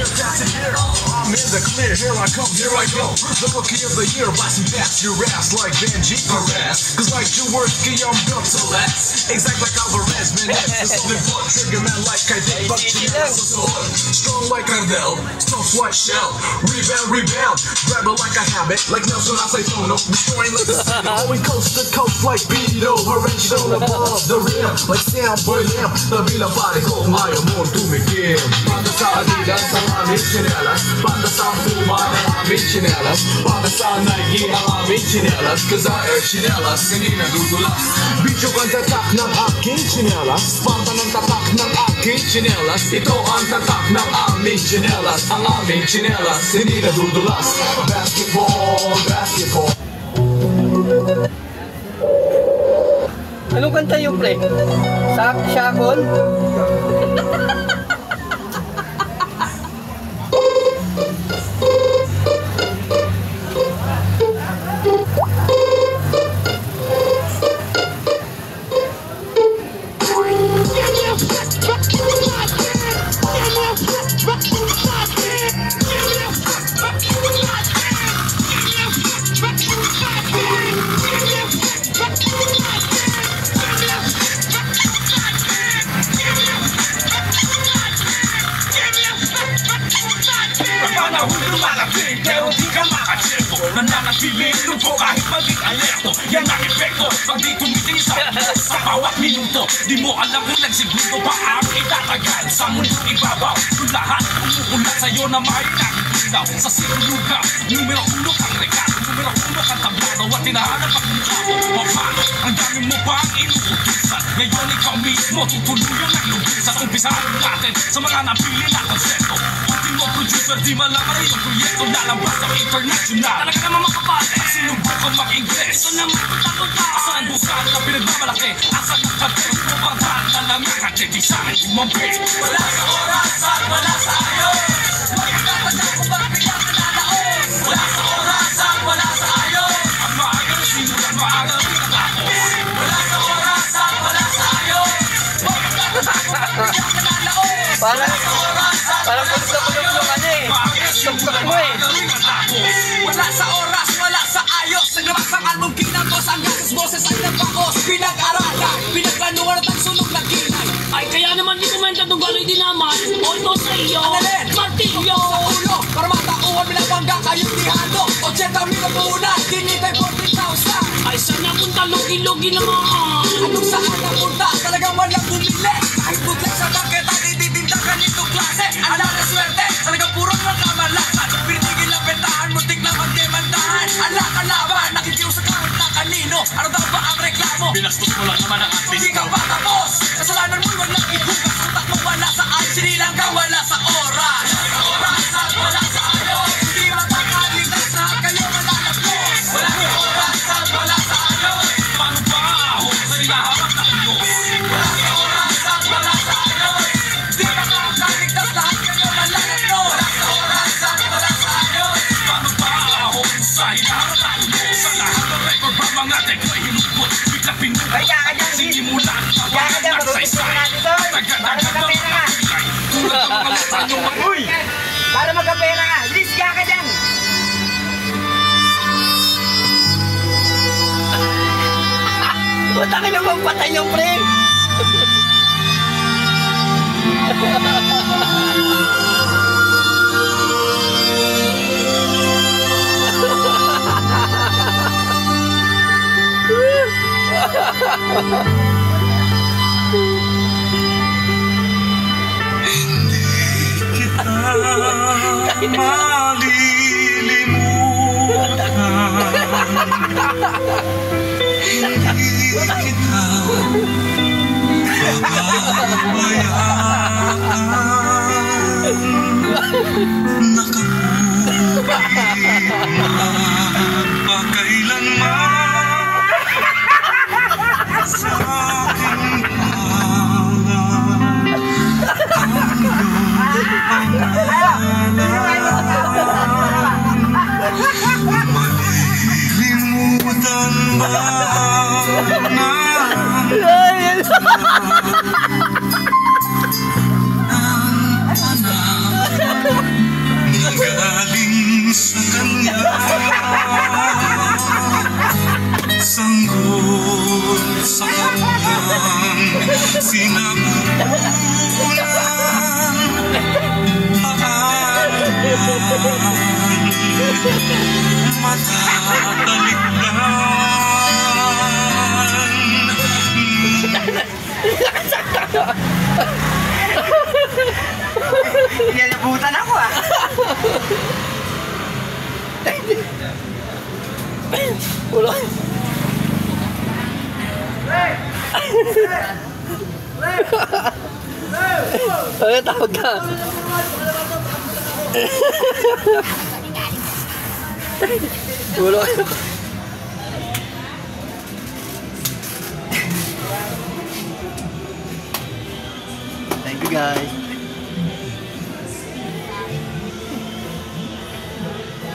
I'm in the clear, here I come, here I go. The rookie of the year, blasting past your ass like Benji Perez. Cause like Jaworski, I'm built to last. Exact like Alvarez, man, that's the something for trigger man like I did. But you know, strong like Ardell, tough like Shell. Rebound, grab it like a habit, like Nelson Aceitono. Destroying like the city, going coast to coast like Beto. Horatio above the rim, like Sam Burnham. Nabila pare kung ayaw mo tumigil. Para sa Adidas ang aming chinelas, para sa Puma ang aming chinelas, para sa Nike ang aming chinelas. Cause I air chinelas, hindi nadudulas. Video ang tatak ng aking chinelas, Sparta ng tatak ng aking chinelas. Ito ang tatak ng aming chinelas, ang aming chinelas, hindi nadudulas. Basketball, basketball. Anong kanta yung pre? Shakon? Pero di ka makachempo, nananatili lupo kahit maging alerto. Yan ang epekto pag di tumiting sa bawat minuto. Di mo alam kung nagsiguro pa ang itatagal sa mundong ibabaw. Kung lahat umuulat sa'yo na may nakikitaw sa sinulugaw. Numero 1 kang regalo, numero 1 kang tablado. At tinahanap ang mukha mo, mapano ang dami mo pang inuutusan. Ngayon ikaw mismo tutuluyan ng lubisan. Umpisahan natin sa mga napili na konsepto. Ultimo producer, di malamang yung proyekto lalabas sa international. Talaga naman makapal, sinubukan mag-ingles. Ito naman takot na saan busan na pinagmamalaki. Asa ng katero ko pagkaan na lang ang katitisan. Umampi, wala sa oras at wala sa ayos. Magkakatagal ko ba biglang nananaos? Wala sa oras at wala sa ayos. Ang maaga na simulan, maaga rin natapos. Wala sa oras at wala sa ayos. Magkakatagal ko ba biglang nananaos? Parang gusto ko yung ano eh. Tuktok mo eh. Wala sa oras, wala sa ayos. Naglabas ang album kinantos, ang gagas boses ay nagpakos. Pinag-aralan, pinagplanuan at ang sunog na kinay. Ay kaya naman di kumenta itong gano'y dinaman. Oto sa iyo, Analin, martilyo. sa ulo, para matauhan binabangga kayong tihado. 80 mil ang muna, kinitay 40,000. Ay saan napunta, lugi-lugi naman. Anong saan napunta, talagang walang bumili. Kahit bootleg sa bakit ang ititinda ganitong klase. Ala na swerte, talagang purong nakamalasan. Pinitigil ang bentahan, muntik na magdemandahan. Ala kalaban, nakikiw sa kahit na kanino. Ano daw ba ang reklamo? Binastos mo lang naman ang ating. Hindi ka pa tapos, kasalanan mo'y walang ibukas. Utak mo wala sa ay, sinilang ka wala sa oras. Wala sa oras at wala sa ayos. Hindi makakaligtas na kayo malalagos. Wala sa oras at wala sa ayos. Paano ba ako sa nilahawak na iyo? Wala sa oras at wala sa ayos. Hindi makakaligtas lahat kayo malalagos. Wala sa oras at wala sa ayos. Paano ba ako sa hinaharap na iyo? Sa lahat ng record ba mga teko'y hinubot? Bigla pinuha, sinimulan, tawagan at saysay. Taga-dagan ng mga pilay. Tulad ng mga letra nyo Uy! Para magkapera ka, lisga ka dyan! Buta ka na magpatay yung pre! malilimutan. Hindi kita pababayaan. Nakabuhay magpakailanman sa aking pangalan. Ang pangalan malilimutan ba na ang anak Nilalabutan ako ah. Wala. Ay, tawag ka. Wala. Thank you guys.